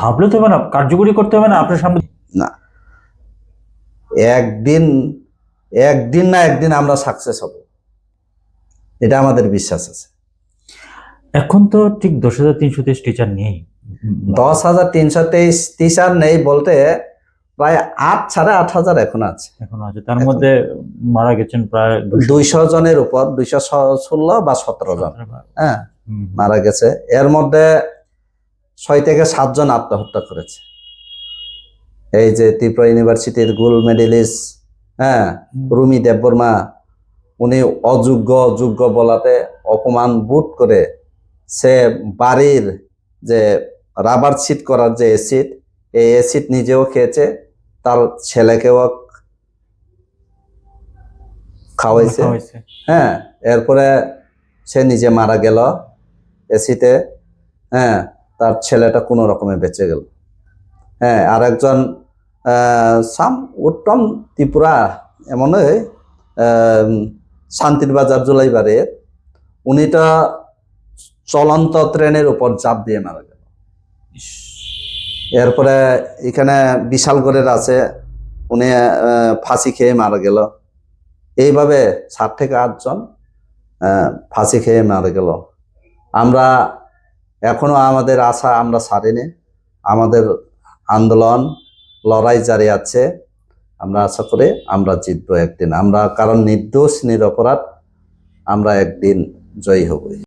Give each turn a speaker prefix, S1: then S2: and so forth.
S1: ভাবলে তো হবে না, কার্যকরী করতে হবে না আপনার সামনে।
S2: না, একদিন একদিন না একদিন আমরা সাকসেস হব, এটা আমাদের বিশ্বাস আছে।
S1: এখন তো ঠিক 10,323 টিচার নেই।
S2: 10,323 টিচার নেই বলতে প্রায় 8,500 এখন আছে।
S1: তার মধ্যে মারা গেছেন প্রায়
S2: 200 জনের উপর, 216 বা 17 জন হ্যাঁ মারা গেছে। এর মধ্যে 6 থেকে 7 জন আত্মহত্যা করেছে। এই যে ত্রিপুরা ইউনিভার্সিটির গোল্ড মেডেলিস্ট রুমি দেববর্মা, উনি অযোগ্য বলাতে অপমান বোধ করে সে বাড়ির যে রাবার সিট করার যে অ্যাসিড, এই অ্যাসিড নিজেও খেয়েছে, তার ছেলেকেও খাওয়াইছে। এরপরে সে নিজে মারা গেল অ্যাসিডে। তার ছেলেটা কোনো রকমে বেঁচে গেল। আর একজন সাম উত্তম ত্রিপুরা এমনই শান্তির বাজার জুলাইবারে, উনিটা চলন্ত ট্রেনের উপর চাপ দিয়ে মারা গেল। এরপরে এখানে বিশালগড়ের আছে, উনি ফাঁসি খেয়ে মারা গেল। এইভাবে 7 থেকে 8 জন ফাঁসি খেয়ে মারা গেল। আমরা এখনো আমাদের আশা আমরা ছাড়িনি, আমাদের আন্দোলন লড়াই জারি আছে। আমরা আশা করি আমরা জিতবো একদিন। আমরা কারণ নির্দোষ নিরপরাধ, আমরা একদিন জয়ী হব।